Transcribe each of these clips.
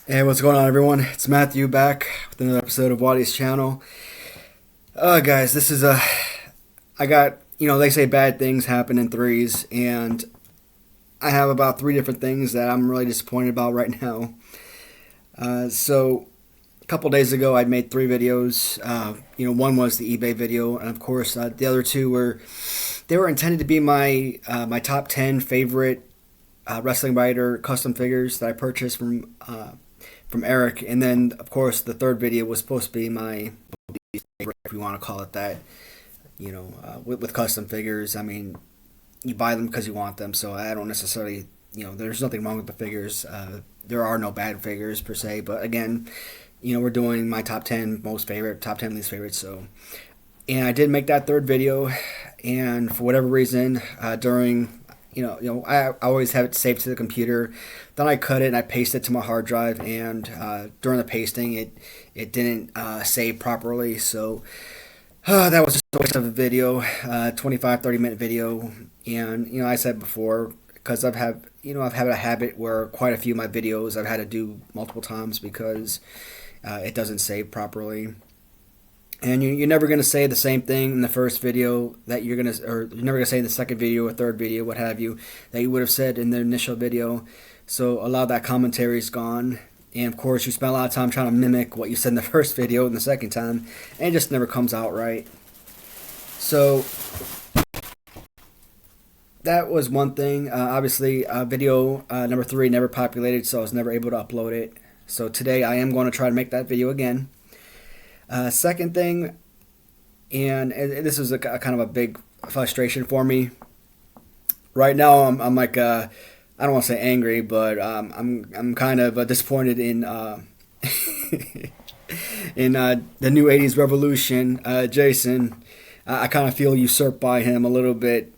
Hey, what's going on, everyone? It's Matthew back with another episode of Watty's channel. Guys, this is I got, they say bad things happen in threes, and I have about three different things that I'm really disappointed about right now. So, a couple days ago, I made three videos. One was the eBay video, and of course, the other two they were intended to be my top 10 favorite Wrestlingwriter custom figures that I purchased from Eric, and then of course the third video was supposed to be my favorite, if you want to call it that. With custom figures, I mean, you buy them because you want them, so I don't necessarily, there's nothing wrong with the figures. There are no bad figures per se, but again, we're doing my top 10 most favorite, top 10 least favorites. So, and I did make that third video, and for whatever reason, during I always have it saved to the computer. Then I cut it and I paste it to my hard drive, and during the pasting, it didn't save properly. So that was just a waste of a video, 25-30 minute video. And I said before, because I've had a habit where quite a few of my videos I've had to do multiple times because it doesn't save properly. And you're never going to say the same thing in the first video or you're never going to say in the second video or third video, what have you, that you would have said in the initial video. So a lot of that commentary is gone. And of course, you spend a lot of time trying to mimic what you said in the first video and the second time, and it just never comes out right. So that was one thing. Obviously, video number 3 never populated, so I was never able to upload it. So today I am going to try to make that video again. Second thing, and this is a kind of a big frustration for me. Right now, I'm like I don't want to say angry, but I'm kind of disappointed in in the new '80s revolution. Jason, I kind of feel usurped by him a little bit.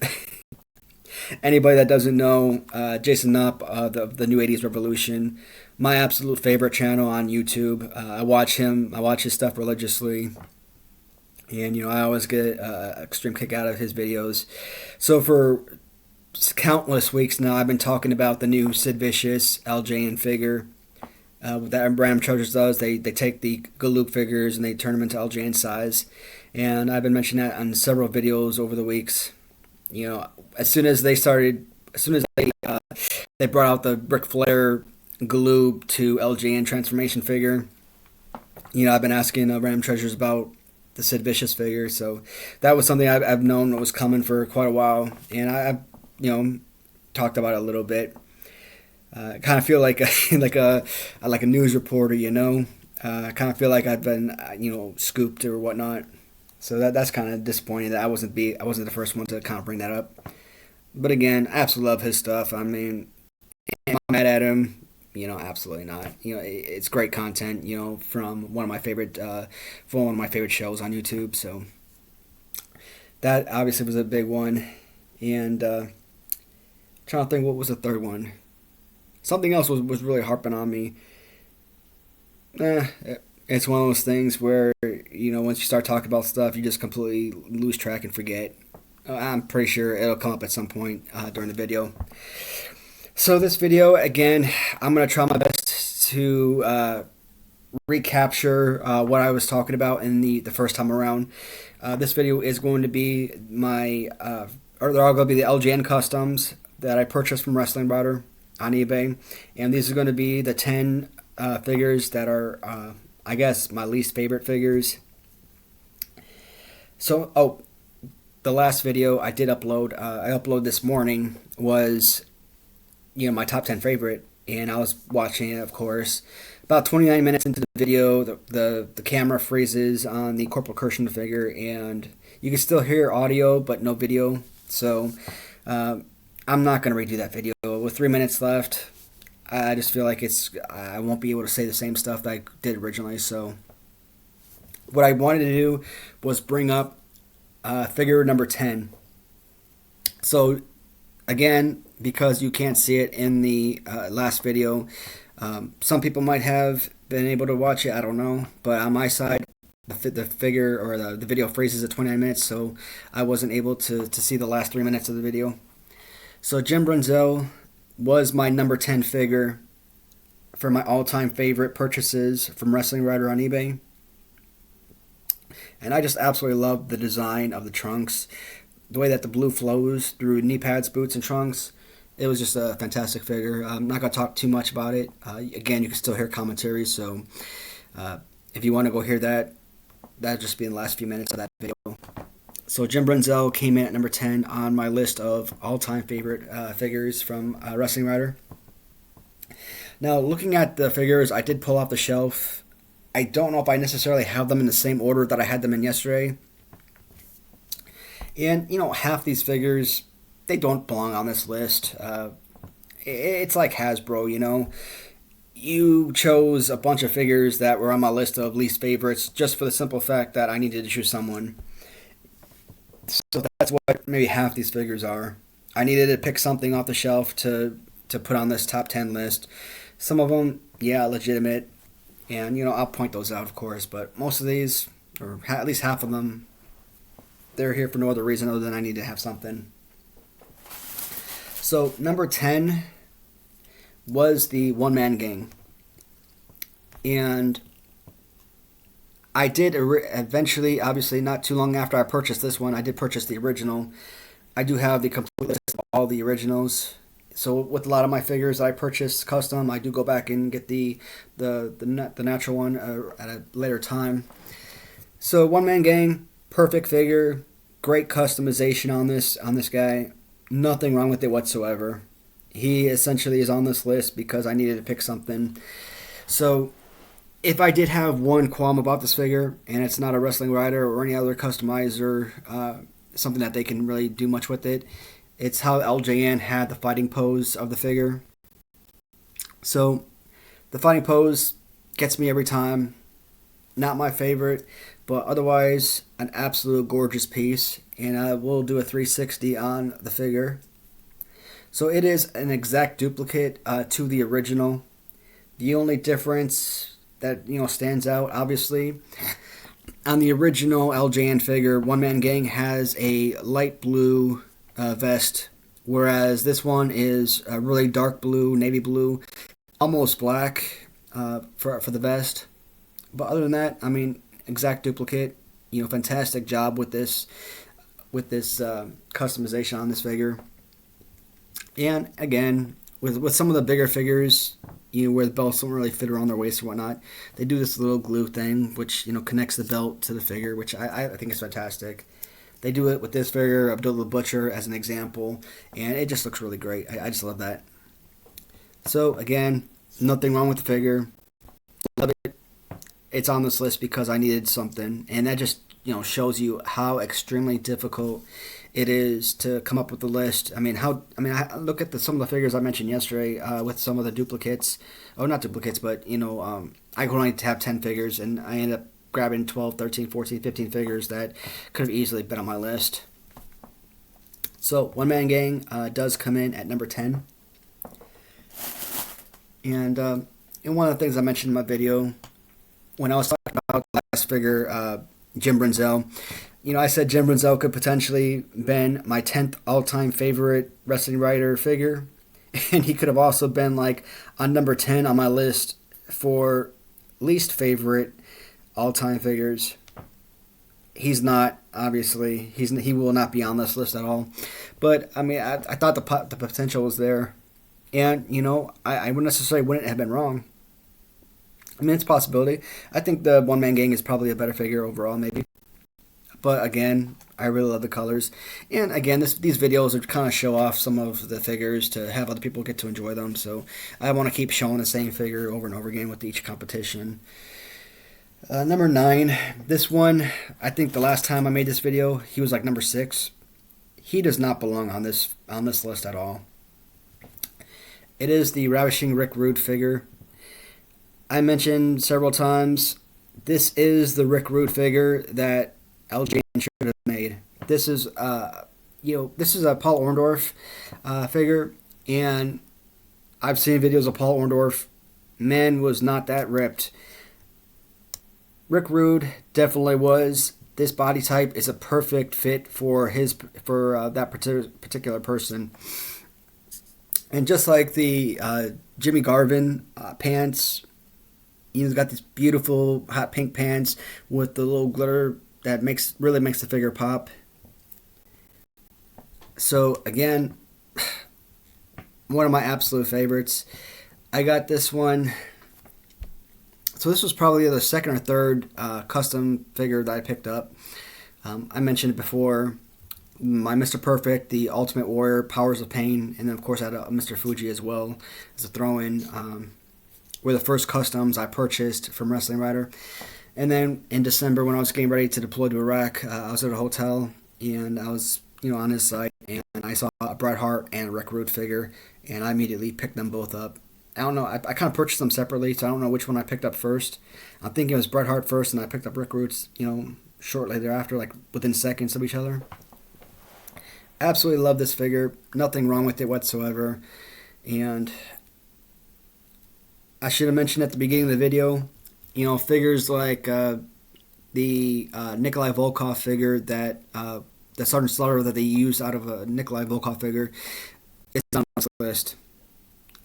Anybody that doesn't know, Jason Knopp, the new '80s revolution, my absolute favorite channel on YouTube. I watch his stuff religiously, and I always get an extreme kick out of his videos. So for countless weeks now, I've been talking about the new Sid Vicious LJN figure that Brand Treasures does. They take the Galoob figures and they turn them into LJN size, and I've been mentioning that on several videos over the weeks. As soon as they brought out the Ric Flair Galoob to LJN transformation figure, I've been asking Ram Treasures about the Sid Vicious figure, so that was something I've known was coming for quite a while, and I've talked about it a little bit. I kind of feel like a news reporter, I kind of feel like I've been scooped or whatnot. So that's kind of disappointing that I wasn't the first one to kind of bring that up. But again, I absolutely love his stuff. I mean, am I mad at him? Absolutely not. It's great content. From one of my favorite shows on YouTube. So that obviously was a big one. And trying to think, what was the third one? Something else was really harping on me. It's one of those things where, once you start talking about stuff, you just completely lose track and forget. I'm pretty sure it'll come up at some point during the video. So this video, again, I'm going to try my best to recapture what I was talking about in the first time around. This video is going to be they're all going to be the LJN customs that I purchased from Wrestlingwriter on eBay. And these are going to be the 10 figures that are, I guess, my least favorite figures. So, the last video I did upload, I uploaded this morning, was, my top 10 favorite. And I was watching it, of course. About 29 minutes into the video, the camera freezes on the Corporal Kirshner figure, and you can still hear audio, but no video. So, I'm not going to redo that video. With 3 minutes left, I just feel like I won't be able to say the same stuff that I did originally. So what I wanted to do was bring up figure number 10. So again, because you can't see it in the last video, some people might have been able to watch it, I don't know. But on my side, the figure or the video freezes at 29 minutes, so I wasn't able to see the last 3 minutes of the video. So Jim Brunzell was my number 10 figure for my all-time favorite purchases from Wrestlingwriter on eBay. And I just absolutely love the design of the trunks. The way that the blue flows through knee pads, boots, and trunks. It was just a fantastic figure. I'm not going to talk too much about it. Again, you can still hear commentary, so if you want to go hear that, that'll just be in the last few minutes of that video. So Jim Brunzell came in at number 10 on my list of all-time favorite figures from Wrestlingwriter. Now, looking at the figures I did pull off the shelf, I don't know if I necessarily have them in the same order that I had them in yesterday. And, half these figures, they don't belong on this list. It's like Hasbro, You chose a bunch of figures that were on my list of least favorites just for the simple fact that I needed to choose someone. So that's what maybe half these figures are. I needed to pick something off the shelf to put on this top 10 list. Some of them, yeah, legitimate. And, I'll point those out, of course. But most of these, or at least half of them, they're here for no other reason other than I need to have something. So, number 10 was the one-man gang. And I did eventually, obviously not too long after I purchased this one, I did purchase the original. I do have the complete list of all the originals. So with a lot of my figures that I purchased custom, I do go back and get the natural one at a later time. So One Man Gang, perfect figure, great customization on this guy. Nothing wrong with it whatsoever. He essentially is on this list because I needed to pick something. So if I did have one qualm about this figure, and it's not a Wrestlingwriter or any other customizer, something that they can really do much with it, it's how LJN had the fighting pose of the figure. So the fighting pose gets me every time. Not my favorite, but otherwise an absolute gorgeous piece. And I will do a 360 on the figure. So it is an exact duplicate to the original. The only difference that stands out, obviously, on the original LJN figure, One Man Gang has a light blue vest, whereas this one is a really dark blue, navy blue, almost black for the vest. But other than that, exact duplicate. Fantastic job with this customization on this figure. And again, with some of the bigger figures, where the belts don't really fit around their waist or whatnot, they do this little glue thing, which connects the belt to the figure, which I think is fantastic. They do it with this figure, Abdullah the Butcher, as an example, and it just looks really great. I just love that. So, again, nothing wrong with the figure. Love it. It's on this list because I needed something, and that just shows you how extremely difficult it is to come up with the list. I look at some of the figures I mentioned yesterday with some of the duplicates. Oh, not duplicates, but, I could only have 10 figures, and I ended up grabbing 12, 13, 14, 15 figures that could have easily been on my list. So, One Man Gang does come in at number 10. And one of the things I mentioned in my video, when I was talking about the last figure, Jim Brunzell, I said Jim Brunzell could potentially been my 10th all-time favorite Wrestlingwriter figure. And he could have also been on number 10 on my list for least favorite all-time figures. He's not, obviously. He will not be on this list at all. But, I thought the potential was there. And, I wouldn't necessarily wouldn't have been wrong. It's a possibility. I think the One Man Gang is probably a better figure overall, maybe. But, again, I really love the colors. And, again, these videos are kind of show off some of the figures to have other people get to enjoy them. So, I want to keep showing the same figure over and over again with each competition. Number 9, this one, I think the last time I made this video, he was number 6. He does not belong on this list at all. It is the Ravishing Rick Rude figure. I mentioned several times, this is the Rick Rude figure that LJN should have made. This is this is a Paul Orndorff figure, and I've seen videos of Paul Orndorff. Man was not that ripped. Rick Rude definitely was. This body type is a perfect fit for that particular person. And just like the Jimmy Garvin pants, he's got these beautiful hot pink pants with the little glitter that really makes the figure pop. So again, one of my absolute favorites. I got this one. So this was probably the second or third custom figure that I picked up. I mentioned it before. My Mr. Perfect, the Ultimate Warrior, Powers of Pain, and then of course I had a Mr. Fuji as well as a throw-in. Were the first customs I purchased from Wrestlingwriter. And then in December, when I was getting ready to deploy to Iraq, I was at a hotel and I was, on his site, and I saw a Bret Hart and a Rick Rude figure, and I immediately picked them both up. I don't know. I kind of purchased them separately, so I don't know which one I picked up first. I'm thinking it was Bret Hart first, and I picked up Rick Rude's, shortly thereafter, like within seconds of each other. Absolutely love this figure. Nothing wrong with it whatsoever. And I should have mentioned at the beginning of the video, figures like the Nikolai Volkov figure that the Sergeant Slaughter that they used out of a Nikolai Volkov figure is on this list.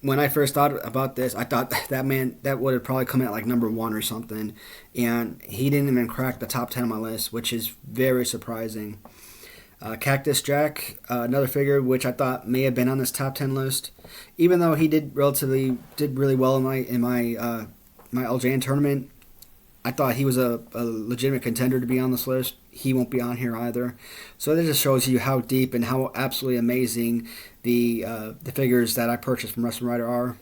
When I first thought about this, I thought that would have probably come in at like number 1 or something, and he didn't even crack the top 10 on my list, which is very surprising. Cactus Jack, another figure which I thought may have been on this top 10 list, even though he did really well in my LJN tournament. I thought he was a legitimate contender to be on this list. He won't be on here either. So that just shows you how deep and how absolutely amazing the figures that I purchased from Wrestlingwriter are.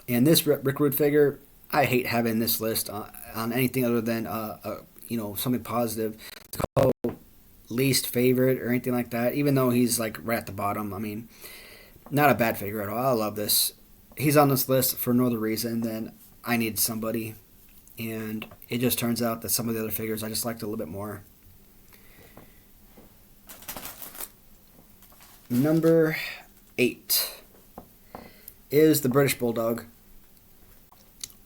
And this Rick Rude figure, I hate having this list on anything other than something positive. To call least favorite or anything like that, even though he's like right at the bottom. I mean, not a bad figure at all. I love this. He's on this list for no other reason than I needed somebody, and it just turns out that some of the other figures I just liked a little bit more. Number 8 is the British Bulldog.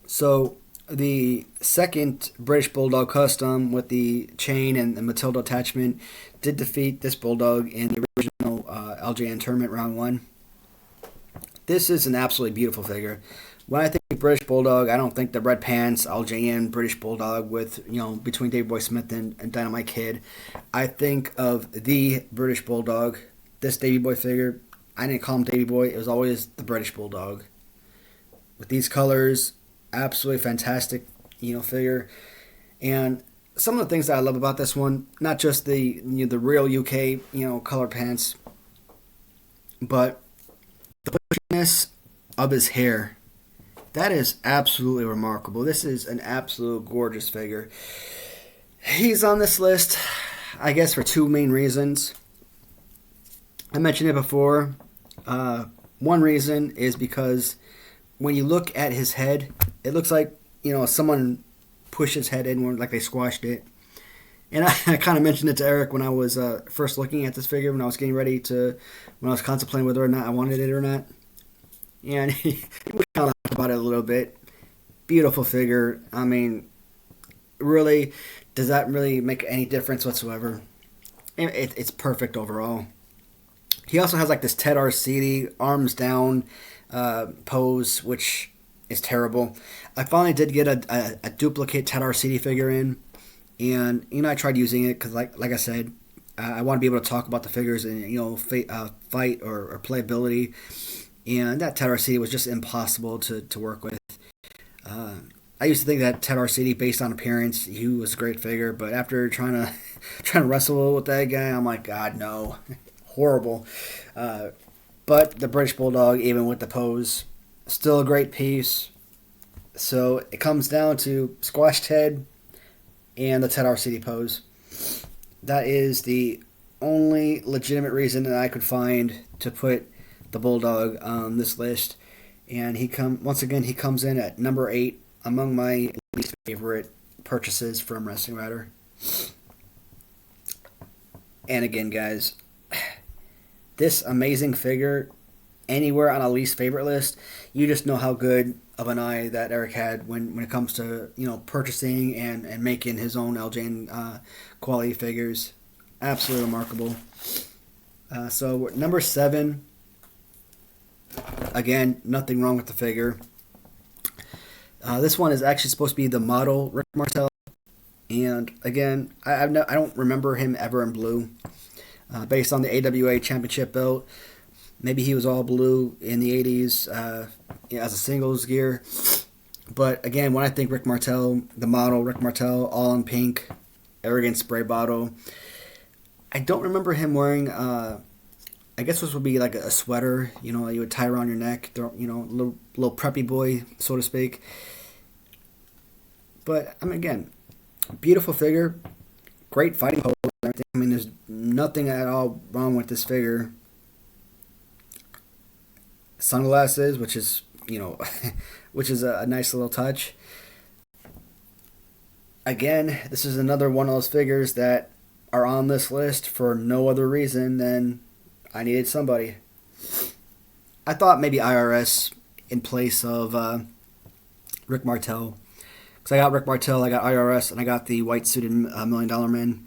So the second British Bulldog custom with the chain and the Matilda attachment did defeat this Bulldog in the original LJN tournament round 1. This is an absolutely beautiful figure. When I think British Bulldog, I don't think the red pants LJN British Bulldog with, between Davey Boy Smith and Dynamite Kid. I think of the British Bulldog. This Davey Boy figure, I didn't call him Davey Boy. It was always the British Bulldog. With these colors, absolutely fantastic, figure. And some of the things that I love about this one, not just the real UK, color pants, but the bushiness of his hair. That is absolutely remarkable. This is an absolute gorgeous figure. He's on this list, I guess, for 2 main reasons. I mentioned it before. One reason is because when you look at his head, it looks like, someone pushed his head in, like they squashed it. And I kind of mentioned it to Eric when I was first looking at this figure, when I was contemplating whether or not I wanted it or not. And he was kind of laughed about it a little bit. Beautiful figure. I mean, really, does that really make any difference whatsoever? It's perfect overall. He also has like this Ted Arcidi arms down pose, which is terrible. I finally did get a duplicate Ted Arcidi figure in, and I tried using it because, like I said, I want to be able to talk about the figures and fight or playability, and that Ted Arcidi was just impossible to work with. I used to think that Ted Arcidi, based on appearance, he was a great figure, but after trying to wrestle with that guy, I'm like, God, no. Horrible. But the British Bulldog, even with the pose, still a great piece. So it comes down to squashed head and the Ted Arcidi pose. That is the only legitimate reason that I could find to put the Bulldog on this list. And he comes in at number 8 among my least favorite purchases from Wrestlingwriter. And again, guys, this amazing figure, anywhere on a least favorite list, you just know how good of an eye that Eric had when it comes to purchasing and making his own LJN quality figures. Absolutely remarkable. So number 7 Again, nothing wrong with the figure. This one is actually supposed to be the model Rick Martel, and again, I don't remember him ever in blue. Based on the AWA Championship belt, maybe he was all blue in the 80s as a singles gear. But again, when I think Rick Martel, the model Rick Martel, all in pink, arrogant spray bottle, I don't remember him wearing. I guess this would be like a sweater, you would tie around your neck, little preppy boy, so to speak. But again, beautiful figure, great fighting pose. There's nothing at all wrong with this figure. Sunglasses, which is which is a nice little touch. Again, this is another one of those figures that are on this list for no other reason than I needed somebody. I thought maybe IRS in place of Rick Martel. Because I got Rick Martel, I got IRS, and I got the white suited $1 Million Man.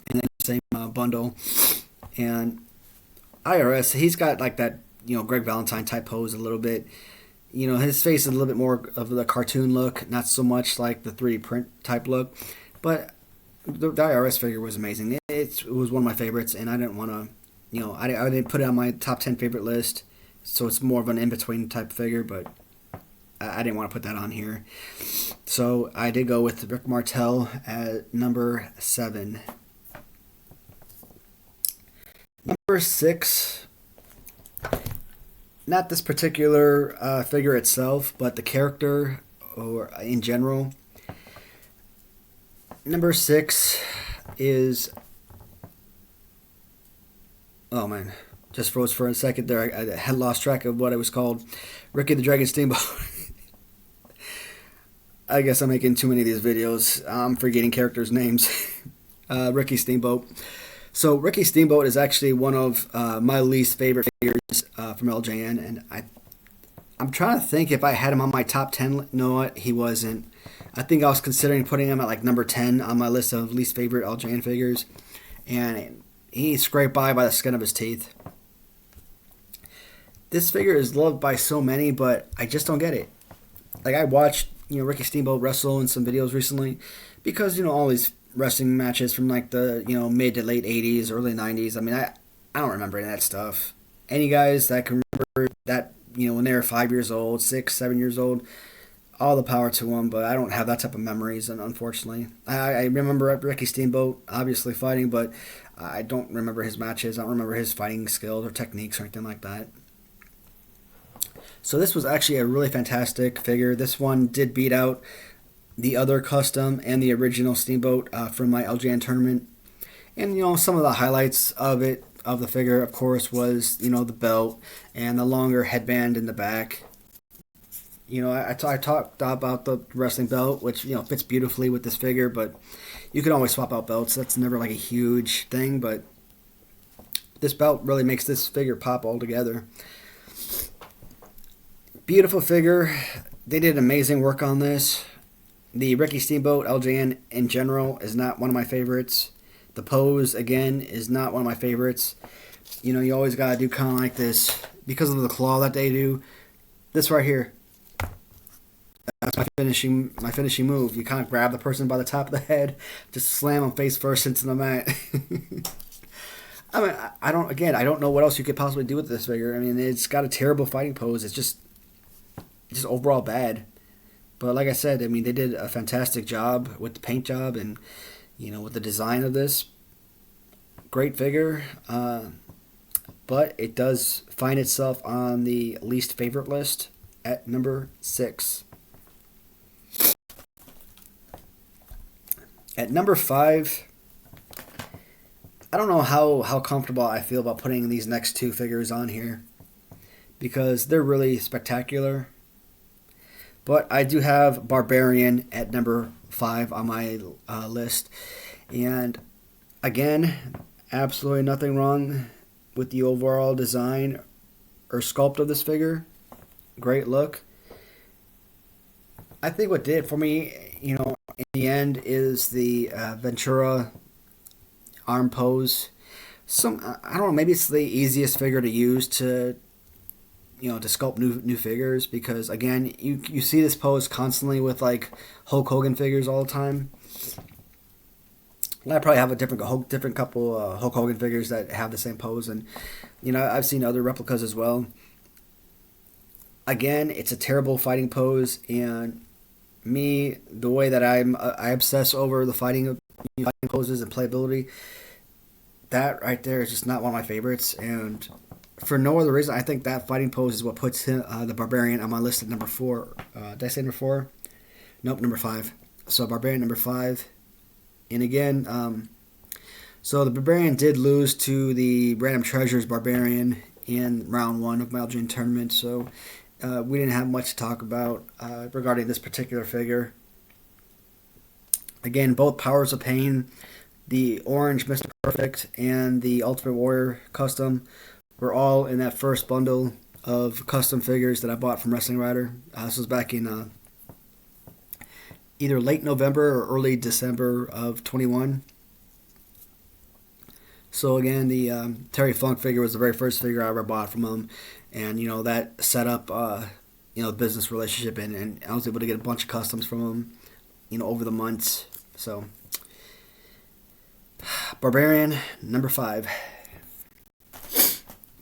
And then the same bundle. And IRS, he's got like that, Greg Valentine type pose a little bit. His face is a little bit more of the cartoon look, not so much like the 3D print type look. But the IRS figure was amazing. It was one of my favorites, and I didn't want to, I didn't put it on my top 10 favorite list, so it's more of an in-between type figure, but I didn't want to put that on here. So I did go with Rick Martel at number 7. Number 6, not this particular figure itself, but the character or in general. Number 6 is... Oh man, just froze for a second there. I had lost track of what it was called. Ricky the Dragon Steamboat. I guess I'm making too many of these videos. I'm forgetting characters' names. Ricky Steamboat. So Ricky Steamboat is actually one of my least favorite figures from LJN, and I'm trying to think if I had him on my top 10. No, what? He wasn't. I think I was considering putting him at like number 10 on my list of least favorite LJN figures, and he scraped by the skin of his teeth. This figure is loved by so many, but I just don't get it. Like, I watched, Ricky Steamboat wrestle in some videos recently because, all these wrestling matches from like the, mid to late 80s, early 90s. I don't remember any of that stuff. Any guys that can remember that, when they were 5 years old, 6, 7 years old, all the power to them, but I don't have that type of memories, and unfortunately. I remember Ricky Steamboat obviously fighting, but I don't remember his matches. I don't remember his fighting skills or techniques or anything like that. So this was actually a really fantastic figure. This one did beat out the other custom and the original Steamboat from my LJN tournament. And, some of the highlights of the figure, of course, was, the belt and the longer headband in the back. I talked about the wrestling belt, which, fits beautifully with this figure, but you can always swap out belts. That's never like a huge thing, but this belt really makes this figure pop altogether. Beautiful figure. They did amazing work on this. The Ricky Steamboat LJN in general is not one of my favorites. The pose, again, is not one of my favorites. You always got to do kind of like this because of the claw that they do. This right here. That's my finishing move. You kind of grab the person by the top of the head, just slam them face first into the mat. I don't know what else you could possibly do with this figure. It's got a terrible fighting pose. It's just overall bad. But like I said, they did a fantastic job with the paint job and, with the design of this. Great figure. But it does find itself on the least favorite list at number 6. At number 5, I don't know how comfortable I feel about putting these next 2 figures on here because they're really spectacular. But I do have Barbarian at number 5 on my list. And again, absolutely nothing wrong with the overall design or sculpt of this figure. Great look. I think what did it for me, in the end, is the Ventura arm pose. I don't know, maybe it's the easiest figure to use to to sculpt new figures, because again, you see this pose constantly with like Hulk Hogan figures all the time. And I probably have a different couple Hulk Hogan figures that have the same pose, and I've seen other replicas as well. Again, it's a terrible fighting pose, and me, the way that I obsess over the fighting poses and playability, that right there is just not one of my favorites. And for no other reason, I think that fighting pose is what puts the Barbarian on my list at number 4. Did I say number 4? Nope, number 5. So Barbarian number 5. And again, so the Barbarian did lose to the Random Treasures Barbarian in round 1 of my LJN tournament. So we didn't have much to talk about regarding this particular figure. Again, both Powers of Pain, the orange Mr. Perfect, and the Ultimate Warrior custom were all in that first bundle of custom figures that I bought from Wrestlingwriter. This was back in either late November or early December of 21. So again, the Terry Funk figure was the very first figure I ever bought from him, and that set up the business relationship, and I was able to get a bunch of customs from him, over the months. So Barbarian number 5.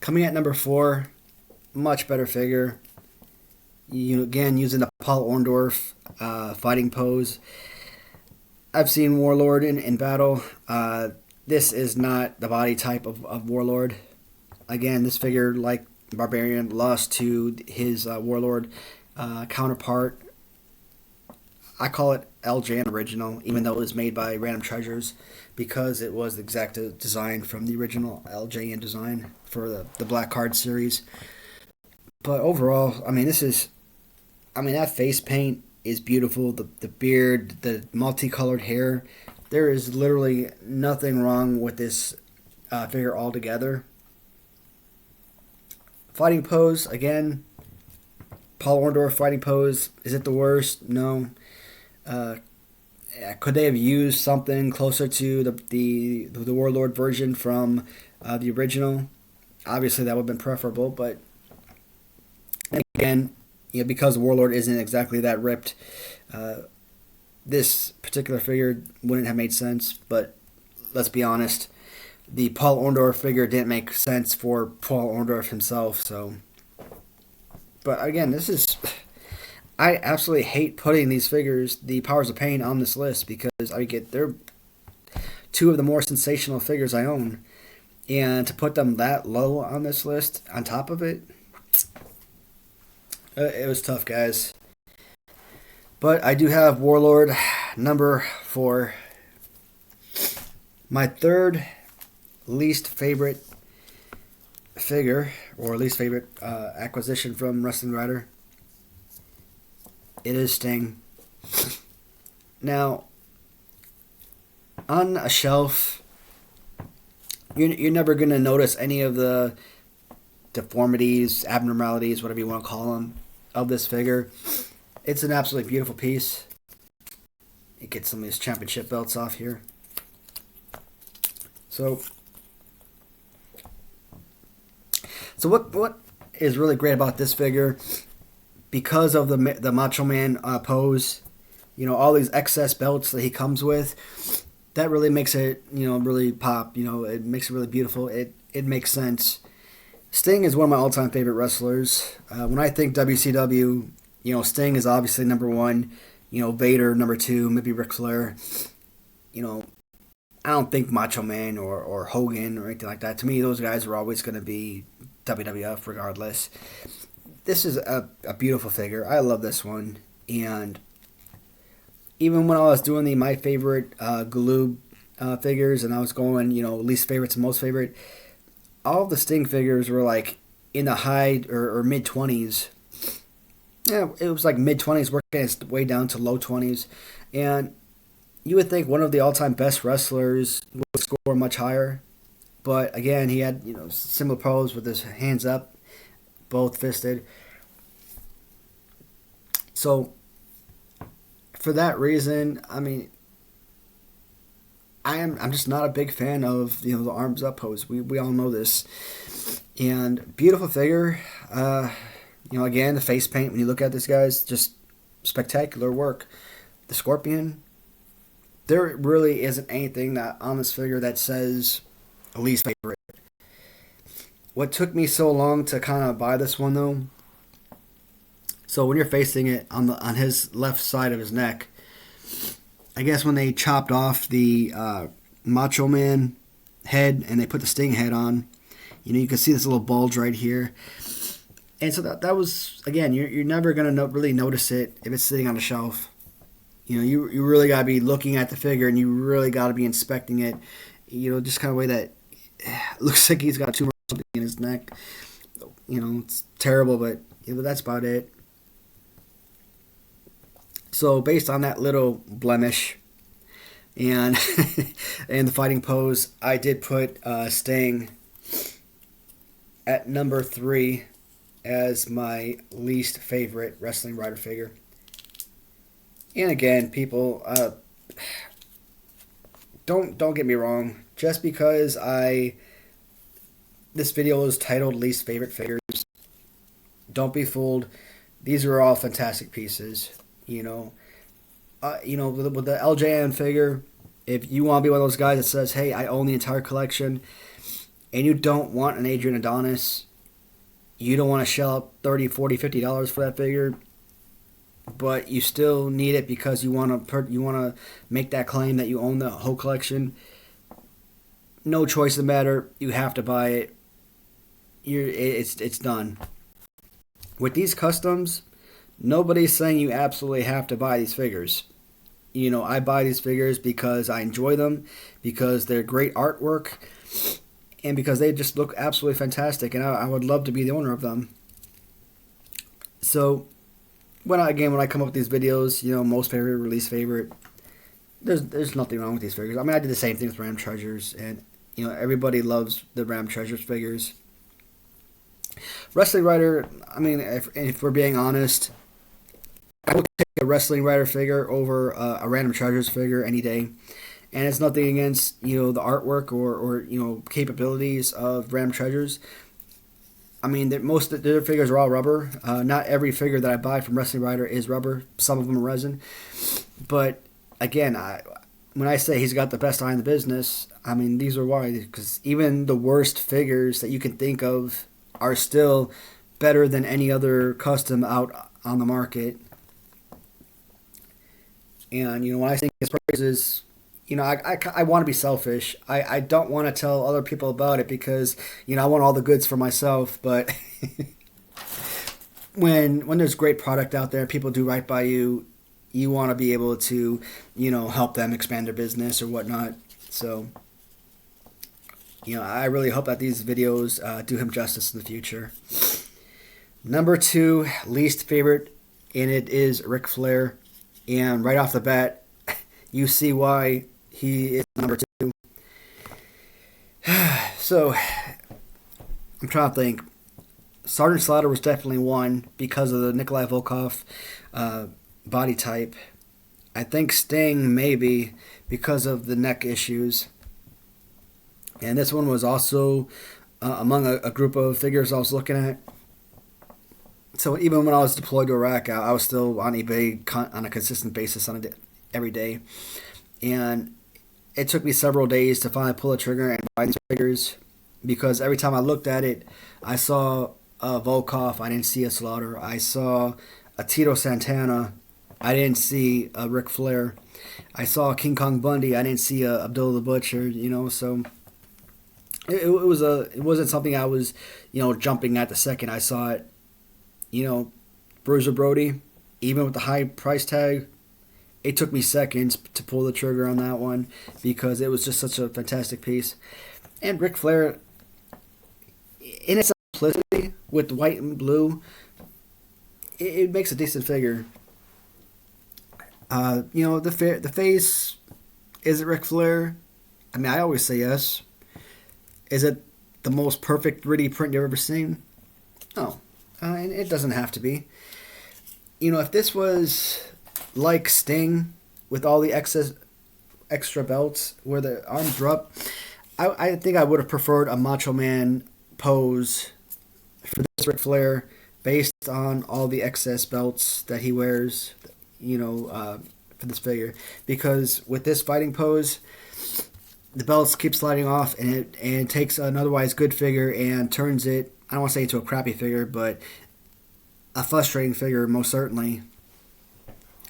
Coming at number 4, much better figure. Again, using the Paul Orndorff fighting pose. I've seen Warlord in battle. This is not the body type of Warlord. Again, this figure, like Barbarian, lost to his Warlord counterpart. I call it LJN original, even though it was made by Random Treasures, because it was the exact design from the original LJN design for the Black Card series. But overall, that face paint is beautiful. The beard, the multicolored hair. There is literally nothing wrong with this figure altogether. Fighting pose, again, Paul Orndorff fighting pose. Is it the worst? No. Could they have used something closer to the Warlord version from the original? Obviously, that would have been preferable, but again, because Warlord isn't exactly that ripped, this particular figure wouldn't have made sense. But let's be honest, the Paul Orndorff figure didn't make sense for Paul Orndorff himself. So, but again, I absolutely hate putting these figures, the Powers of Pain, on this list, because they're two of the more sensational figures I own, and to put them that low on this list, on top of it, it was tough, guys. But I do have Warlord number 4. My third least favorite figure, or least favorite acquisition from Wrestlingwriter, it is Sting. Now, on a shelf, you're never going to notice any of the deformities, abnormalities, whatever you want to call them, of this figure. It's an absolutely beautiful piece. You get some of these championship belts off here. So what is really great about this figure, because of the Macho Man pose, all these excess belts that he comes with, that really makes it, really pop. It makes it really beautiful. It makes sense. Sting is one of my all-time favorite wrestlers. When I think WCW, Sting is obviously number 1. Vader number 2, maybe Ric Flair. I don't think Macho Man or Hogan or anything like that. To me, those guys are always going to be WWF regardless. This is a beautiful figure. I love this one. And even when I was doing my favorite Galoob figures, and I was going, least favorite to most favorite, all of the Sting figures were like in the high or mid-20s. Yeah, it was like mid-20s, working its way down to low 20s. And you would think one of the all-time best wrestlers would score much higher. But again, he had, similar pose with his hands up, both fisted. So, for that reason, I'm just not a big fan of, the arms up pose. We all know this. And beautiful figure. Again, the face paint, when you look at this, guys, just spectacular work. The Scorpion, there really isn't anything that on this figure that says least favorite. What took me so long to kind of buy this one, though, so when you're facing it on his left side of his neck, I guess when they chopped off the Macho Man head and they put the Sting head on, you can see this little bulge right here. And so that was, again, you're never going to really notice it if it's sitting on a shelf. You really got to be looking at the figure, and you really got to be inspecting it. Just kind of way that it looks like he's got a tumor or something in his neck. It's terrible, but that's about it. So based on that little blemish and and the fighting pose, I did put Sting at number 3 as my least favorite Wrestling Writer figure. And again, people, don't get me wrong. Just because this video is titled Least Favorite Figures, don't be fooled. These are all fantastic pieces. With the LJN figure, if you want to be one of those guys that says, hey, I own the entire collection, and you don't want an Adrian Adonis, you don't want to shell out $30, $40, $50 for that figure, but you still need it because you want to make that claim that you own the whole collection, no choice in the matter. You have to buy it. It's done. With these customs, nobody's saying you absolutely have to buy these figures. I buy these figures because I enjoy them, because they're great artwork, and because they just look absolutely fantastic, and I would love to be the owner of them. So, when I come up with these videos, most favorite, release favorite, there's nothing wrong with these figures. I mean, I did the same thing with Ram Treasures, and everybody loves the Ram Treasures figures. Wrestling Writer, I mean, if we're being honest, I would take a Wrestling Writer figure over a Random Treasures figure any day. And it's nothing against, the artwork or capabilities of Random Treasures. I mean, most of their figures are all rubber. Not every figure that I buy from Wrestling Writer is rubber. Some of them are resin. But, again, when I say he's got the best eye in the business, I mean, these are why. Because even the worst figures that you can think of are still better than any other custom out on the market. And, when I think his prices, I want to be selfish. I don't want to tell other people about it because, I want all the goods for myself. But when there's great product out there, people do right by you, you want to be able to, help them expand their business or whatnot. So, I really hope that these videos do him justice in the future. Number 2, least favorite, and it is Ric Flair. And right off the bat, you see why he is number 2. So, I'm trying to think. Sergeant Slaughter was definitely 1 because of the Nikolai Volkov body type. I think Sting maybe because of the neck issues. And this one was also among a group of figures I was looking at. So even when I was deployed to Iraq, I was still on eBay on a consistent basis every day. And it took me several days to finally pull the trigger and buy these figures because every time I looked at it, I saw a Volkov, I didn't see a Slaughter. I saw a Tito Santana, I didn't see a Ric Flair. I saw King Kong Bundy, I didn't see a Abdullah the Butcher, so it wasn't something I was, jumping at the second I saw it. Bruiser Brody, even with the high price tag, it took me seconds to pull the trigger on that one because it was just such a fantastic piece. And Ric Flair, in its simplicity with white and blue, it makes a decent figure. The face, is it Ric Flair? I mean, I always say yes. Is it the most perfect 3D print you've ever seen? No. And it doesn't have to be. If this was like Sting with all the extra belts where the arms are up, I think I would have preferred a Macho Man pose for this Ric Flair based on all the excess belts that he wears, for this figure. Because with this fighting pose, the belts keep sliding off, and it takes an otherwise good figure and turns it, I don't want to say into a crappy figure, but a frustrating figure most certainly.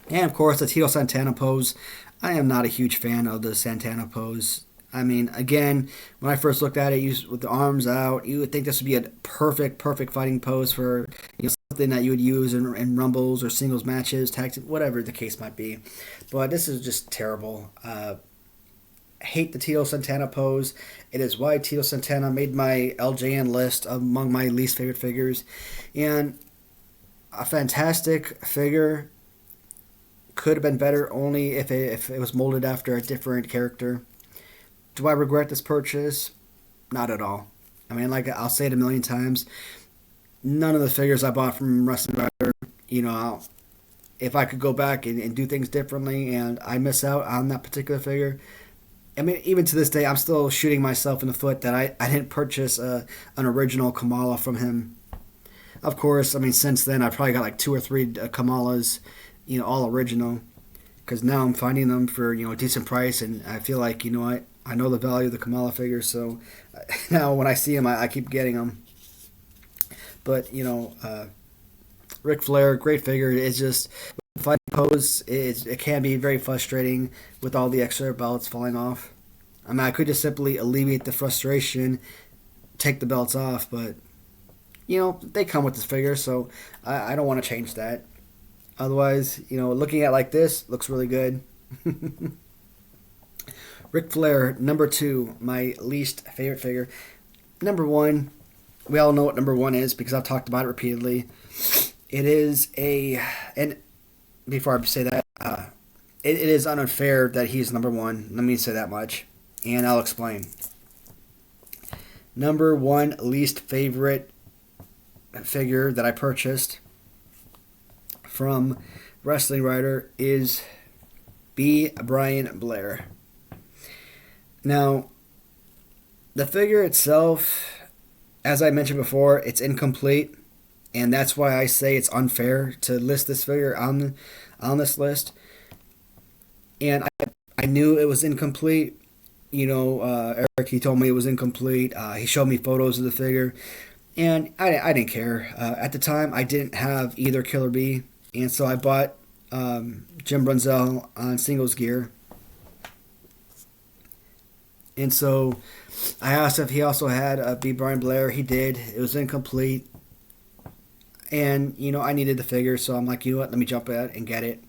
And of course, the Tito Santana pose. I am not a huge fan of the Santana pose. I mean, again, when I first looked at it, with the arms out, you would think this would be a perfect fighting pose for something that you would use in rumbles or singles matches, tag team, whatever the case might be. But this is just terrible. Hate the Tito Santana pose. It is why Tito Santana made my LJN list among my least favorite figures. And a fantastic figure, could have been better only if it was molded after a different character. Do I regret this purchase? Not at all. I mean, like I'll say it a million times, none of the figures I bought from Wrestlingwriter, if I could go back and do things differently and I miss out on that particular figure, I mean, even to this day, I'm still shooting myself in the foot that I didn't purchase an original Kamala from him. Of course, I mean, since then, I've probably got like 2 or 3 Kamalas, all original. Because now I'm finding them for, a decent price, and I feel like, I know the value of the Kamala figures, so now when I see them, I keep getting them. But, Ric Flair, great figure. It's just, the fighting pose, it can be very frustrating with all the extra belts falling off. I mean, I could just simply alleviate the frustration, take the belts off, but, they come with this figure, so I don't want to change that. Otherwise, looking at it like this, looks really good. Ric Flair, number 2, my least favorite figure. Number 1, we all know what number 1 is because I've talked about it repeatedly. It is and before I say that, it is unfair that he's number 1. Let me say that much, and I'll explain. Number 1 least favorite figure that I purchased from Wrestlingwriter is Barbarian Blair. Now, the figure itself, as I mentioned before, it's incomplete, and that's why I say it's unfair to list this figure on this list. And I knew it was incomplete. Eric, he told me it was incomplete. He showed me photos of the figure, and I didn't care. At the time, I didn't have either Killer Bee, and so I bought Jim Brunzell on singles gear. And so I asked if he also had B. Brian Blair. He did. It was incomplete. And, I needed the figure, so I'm like, let me jump at it and get it.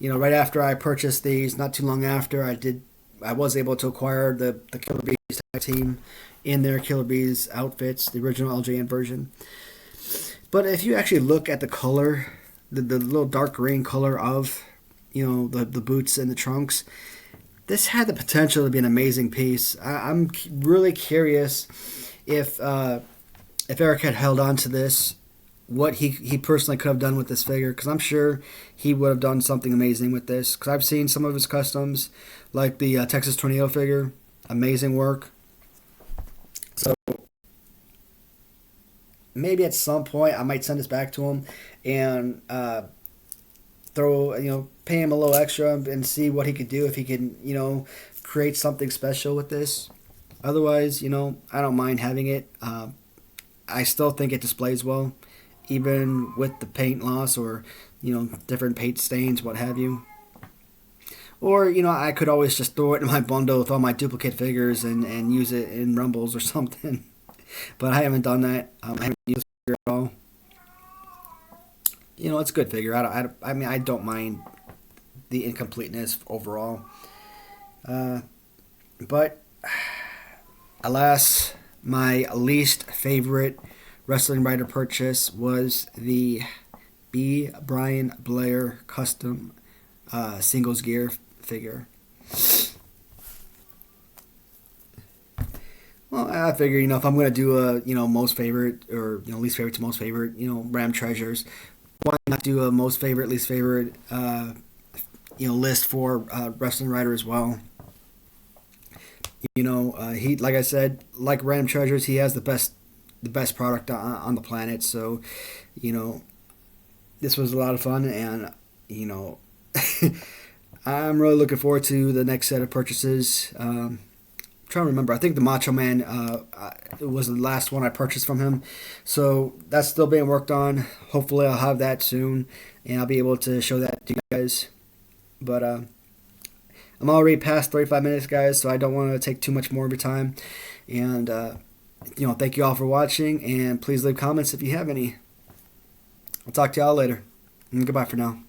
Right after I purchased these, not too long after, I was able to acquire the Killer Bees tag team in their Killer Bees outfits, the original LJN version. But if you actually look at the color, the little dark green color of, the boots and the trunks, this had the potential to be an amazing piece. I'm really curious if Eric had held on to this, what he personally could have done with this figure, because I'm sure he would have done something amazing with this, because I've seen some of his customs, like the Texas Tornado figure. Amazing work. So maybe at some point I might send this back to him and pay him a little extra and see what he could do, if he can, create something special with this. Otherwise, I don't mind having it. I still think it displays well, even with the paint loss or, different paint stains, what have you. Or, I could always just throw it in my bundle with all my duplicate figures and use it in Rumbles or something. But I haven't done that. I haven't used it at all. It's a good figure. I mean, I don't mind the incompleteness overall. But, alas, my least favorite Wrestlingwriter purchase was the B. Brian Blair custom singles gear figure. Well, I figure, if I'm going to do a, most favorite or, least favorite to most favorite, Ram Treasures, why not do a most favorite, least favorite, list for Wrestlingwriter as well? He, like I said, like Random Treasures, he has the the best product on the planet. So, this was a lot of fun, and I'm really looking forward to the next set of purchases. I'm trying to remember. I think the Macho Man was the last one I purchased from him, so that's still being worked on. Hopefully, I'll have that soon, and I'll be able to show that to you guys. But I'm already past 35 minutes, guys, so I don't want to take too much more of your time. And thank you all for watching, and please leave comments if you have any. I'll talk to y'all later. And goodbye for now.